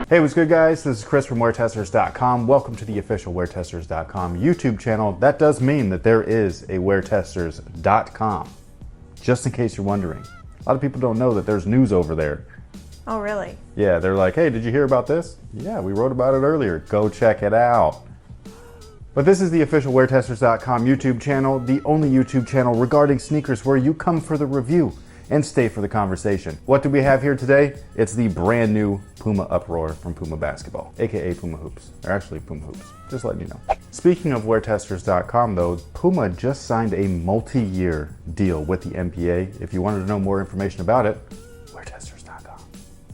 Hey, what's good, guys? This is Chris from WearTesters.com. Welcome to the official WearTesters.com YouTube channel. That does mean that there is a WearTesters.com, just in case you're wondering. A lot of people don't know that there's news over there. Oh, really? Yeah, they're like, hey, did you hear about this? Yeah, we wrote about it earlier. Go check it out. But this is the official WearTesters.com YouTube channel, the only YouTube channel regarding sneakers where you come for the review and stay for the conversation. What do we have here today? It's the brand new Puma Uproar from Puma Basketball, aka Puma Hoops, or actually Puma Hoops, just letting you know. Speaking of WearTesters.com though, Puma just signed a multi-year deal with the NBA. If you wanted to know more information about it, WearTesters.com,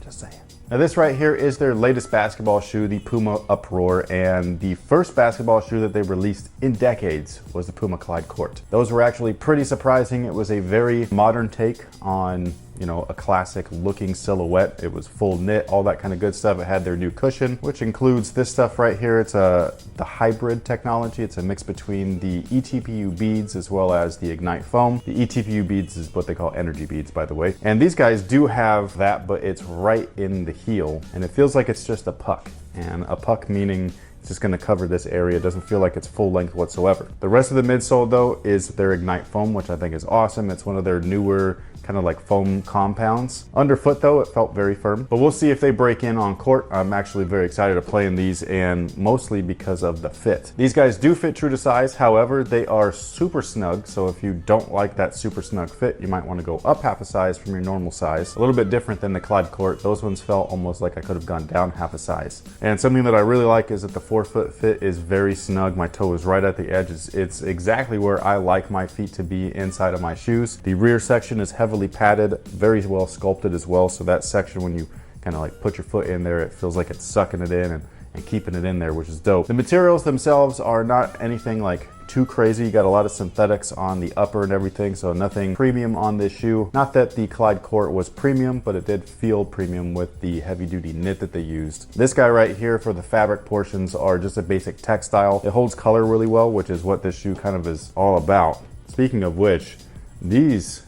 just saying. Now this right here is their latest basketball shoe, the Puma Uproar, and the first basketball shoe that they released in decades was the Puma Clyde Court. Those were actually pretty surprising. It was a very modern take on, you know, a classic looking silhouette. It was full knit, all that kind of good stuff. It had their new cushion, which includes this stuff right here. It's the hybrid technology. It's a mix between the ETPU beads as well as the Ignite foam. The ETPU beads is what they call energy beads, by the way. And these guys do have that, but it's right in the heel, and it feels like it's just a puck. And a puck meaning it's just going to cover this area. It doesn't feel like it's full length whatsoever. The rest of the midsole though is their Ignite foam, which I think is awesome. It's one of their newer kind of like foam compounds. Underfoot though, it felt very firm, but we'll see if they break in on court. I'm actually very excited to play in these, and mostly because of the fit. These guys do fit true to size. However, they are super snug. So if you don't like that super snug fit, you might want to go up half a size from your normal size. A little bit different than the Clyde Court. Those ones felt almost like I could have gone down half a size. And something that I really like is that the forefoot fit is very snug. My toe is right at the edge. It's exactly where I like my feet to be inside of my shoes. The rear section is heavily padded, very well sculpted as well. So that section, when you kind of like put your foot in there, it feels like it's sucking it in and keeping it in there, which is dope. The materials themselves are not anything like too crazy. You got a lot of synthetics on the upper and everything, so nothing premium on this shoe. Not that the Clyde Court was premium, but it did feel premium with the heavy duty knit that they used. This guy right here for the fabric portions are just a basic textile. It holds color really well, which is what this shoe kind of is all about. Speaking of which, these,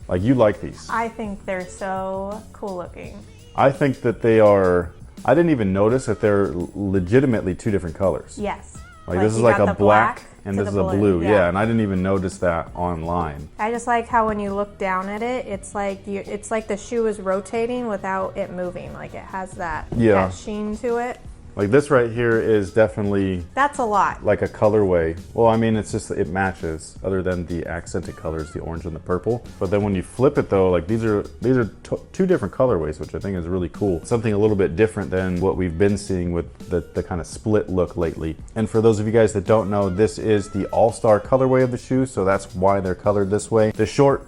like, you like these. I think they're so cool looking. I think that they are, I didn't even notice that they're legitimately two different colors. Yes. Like this is like a black and this is a blue. Yeah, and I didn't even notice that online. I just like how when you look down at it, it's like the shoe is rotating without it moving. Like it has that sheen to it. Like this right here is definitely... That's a lot. Like a colorway. Well, I mean, it's just, it matches other than the accented colors, the orange and the purple. But then when you flip it though, like these are two different colorways, which I think is really cool. Something a little bit different than what we've been seeing with the kind of split look lately. And for those of you guys that don't know, this is the all-star colorway of the shoe. So that's why they're colored this way. The short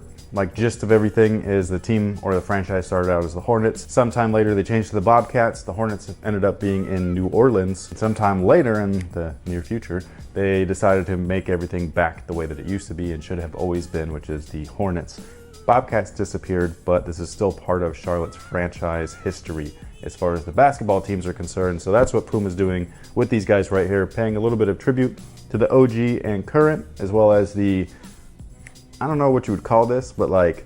gist of everything is the team or the franchise started out as the Hornets. Sometime later they changed to the Bobcats. The Hornets ended up being in New Orleans. Sometime later in the near future, they decided to make everything back the way that it used to be and should have always been, which is the Hornets. Bobcats disappeared, but this is still part of Charlotte's franchise history as far as the basketball teams are concerned. So that's what Puma's doing with these guys right here, paying a little bit of tribute to the OG and current, as well as the, I don't know what you would call this, but like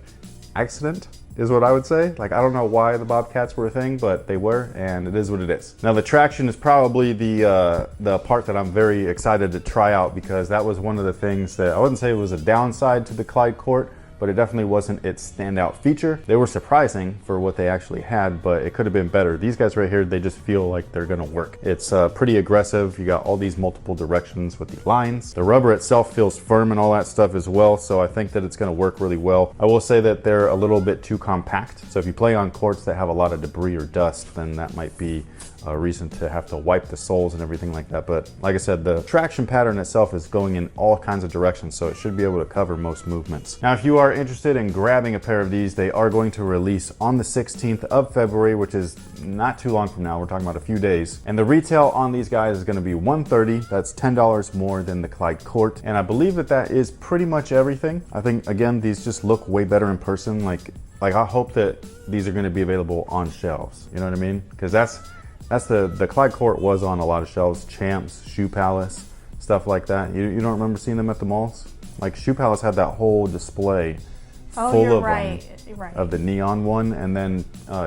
accident is what I would say. Like, I don't know why the Bobcats were a thing, but they were, and it is what it is. Now the traction is probably the part that I'm very excited to try out, because that was one of the things that I wouldn't say it was a downside to the Clyde Court, but it definitely wasn't its standout feature. They were surprising for what they actually had, but it could have been better. These guys right here, they just feel like they're gonna work. It's pretty aggressive. You got all these multiple directions with the lines. The rubber itself feels firm and all that stuff as well, so I think that it's gonna work really well. I will say that they're a little bit too compact, so if you play on courts that have a lot of debris or dust, then that might be a reason to have to wipe the soles and everything like that. But like I said, the traction pattern itself is going in all kinds of directions, so it should be able to cover most movements. Now, if you are interested in grabbing a pair of these, they are going to release on the 16th of February, which is not too long from now. We're talking about a few days. And the retail on these guys is gonna be $130. That's $10 more than the Clyde Court. And I believe that that is pretty much everything. I think, again, these just look way better in person. Like I hope that these are gonna be available on shelves. You know what I mean? Because that's the Clyde Court was on a lot of shelves, Champs, Shoe Palace, stuff like that. You don't remember seeing them at the malls? Like Shoe Palace had that whole display full of right. of the neon one. And then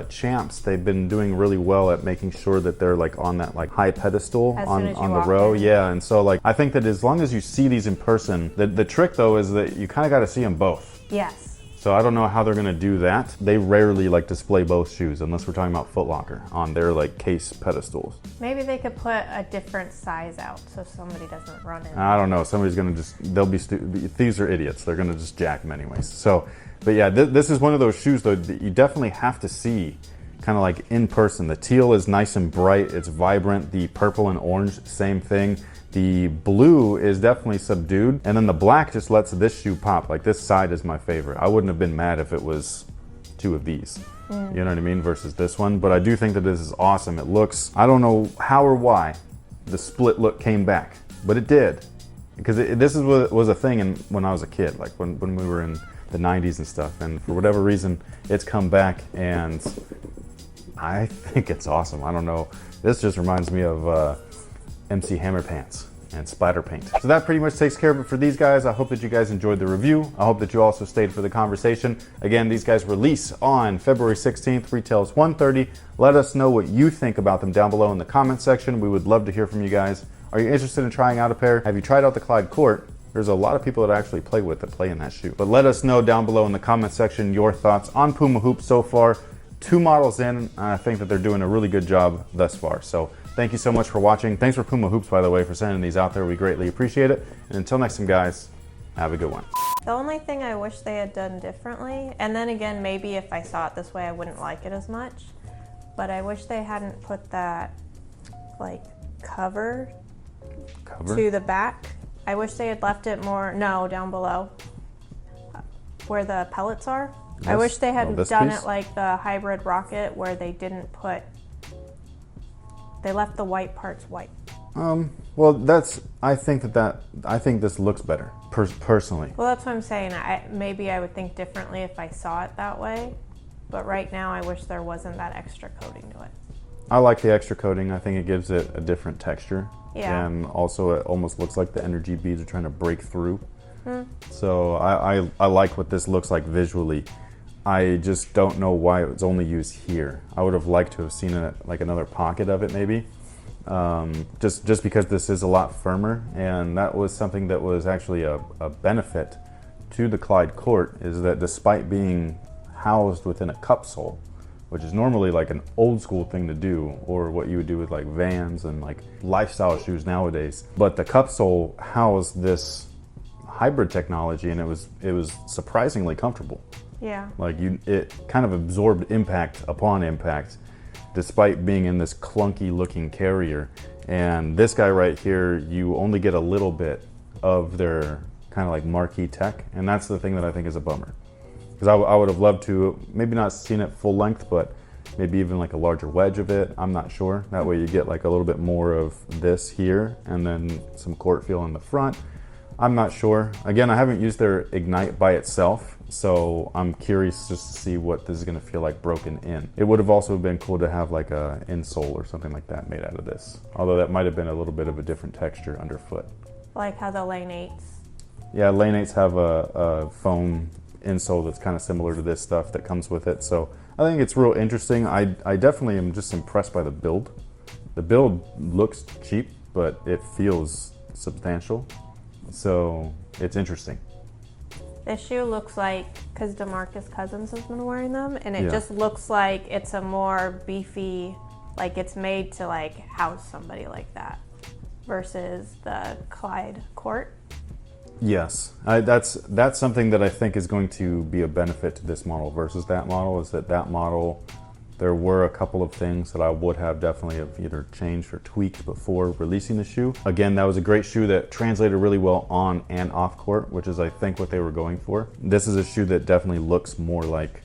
Champs, they've been doing really well at making sure that they're like on that like high pedestal on the row. Yeah, and so like I think that as long as you see these in person, the trick though is that you kind of got to see them both. Yes. So I don't know how they're gonna do that. They rarely like display both shoes unless we're talking about Foot Locker on their like case pedestals. Maybe they could put a different size out so somebody doesn't run in. I don't know. Somebody's gonna they'll be thieves are idiots. They're gonna just jack them anyways. So, but yeah, this is one of those shoes though that you definitely have to see kind of like in person. The teal is nice and bright. It's vibrant. The purple and orange, same thing. The blue is definitely subdued, and then the black just lets this shoe pop. Like this side is my favorite. I wouldn't have been mad if it was two of these. You know what I mean? Versus this one. But I do think that this is awesome. It looks, I don't know how or why the split look came back, but it did. Because this was a thing when I was a kid, like when we were in the 90s and stuff. And for whatever reason, it's come back, and I think it's awesome. I don't know. This just reminds me of MC Hammer pants and splatter paint. So that pretty much takes care of it for these guys. I hope that you guys enjoyed the review. I hope that you also stayed for the conversation. Again, these guys release on February 16th, retails $130. Let us know what you think about them down below in the comment section. We would love to hear from you guys. Are you interested in trying out a pair? Have you tried out the Clyde Court? There's a lot of people that actually play in that shoe. But let us know down below in the comment section your thoughts on Puma Hoops so far. 2 models in, I think that they're doing a really good job thus far. So thank you so much for watching. Thanks for Puma Hoops, by the way, for sending these out there. We greatly appreciate it. And until next time, guys, have a good one. The only thing I wish they had done differently, and then again, maybe if I saw it this way, I wouldn't like it as much, but I wish they hadn't put that, like, cover to the back. I wish they had left it more, no, down below, where the pellets are. I wish they had done it like the hybrid rocket, where they didn't put, they left the white parts white. Well, I think this looks better, personally. Well, that's what I'm saying. Maybe I would think differently if I saw it that way, but right now I wish there wasn't that extra coating to it. I like the extra coating. I think it gives it a different texture. Yeah. And also it almost looks like the energy beads are trying to break through. So I like what this looks like visually. I just don't know why it was only used here. I would have liked to have seen it like another pocket of it maybe. Just because this is a lot firmer, and that was something that was actually a benefit to the Clyde Court, is that despite being housed within a cup sole, which is normally like an old school thing to do, or what you would do with like Vans and like lifestyle shoes nowadays, but the cup sole housed this hybrid technology, and it was surprisingly comfortable. Yeah. Like it kind of absorbed impact upon impact, despite being in this clunky looking carrier. And this guy right here, you only get a little bit of their kind of like marquee tech, and that's the thing that I think is a bummer. Because I would have loved to, maybe not seen it full length, but maybe even like a larger wedge of it. I'm not sure. That way you get like a little bit more of this here, and then some court feel in the front. I'm not sure. Again, I haven't used their Ignite by itself, so I'm curious just to see what this is going to feel like broken in. It would have also been cool to have like a insole or something like that made out of this, although that might have been a little bit of a different texture underfoot. Like how the Lane 8s. Yeah, Lane 8s have a foam insole that's kind of similar to this stuff that comes with it, so I think it's real interesting. I definitely am just impressed by the build. The build looks cheap, but it feels substantial, so it's interesting. This shoe looks like, because DeMarcus Cousins has been wearing them, and it just looks like it's a more beefy, like it's made to like house somebody like that, versus the Clyde Court. Yes, that's something that I think is going to be a benefit to this model versus that model, is that model, there were a couple of things that I would have definitely have either changed or tweaked before releasing the shoe. Again, that was a great shoe that translated really well on and off court, which is I think what they were going for. This is a shoe that definitely looks more like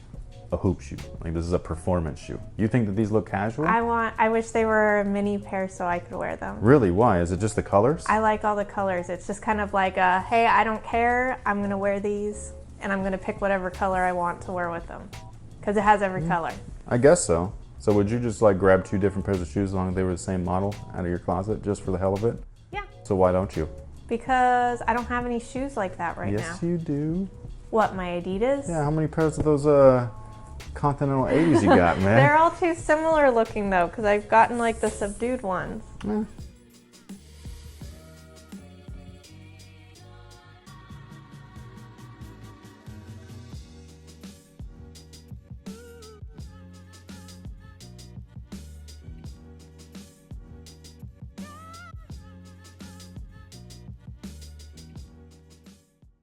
a hoop shoe. Like this is a performance shoe. You think that these look casual? I wish they were a mini pair so I could wear them. Really? Why? Is it just the colors? I like all the colors. It's just kind of like a, hey, I don't care. I'm gonna wear these and I'm gonna pick whatever color I want to wear with them. Because it has every color. I guess so. So would you just like grab 2 different pairs of shoes as long as they were the same model out of your closet just for the hell of it? Yeah. So why don't you? Because I don't have any shoes like that right now. Yes, you do. What, my Adidas? Yeah, how many pairs of those Continental 80s you got, man? They're all too similar looking though, because I've gotten like the subdued ones. Eh,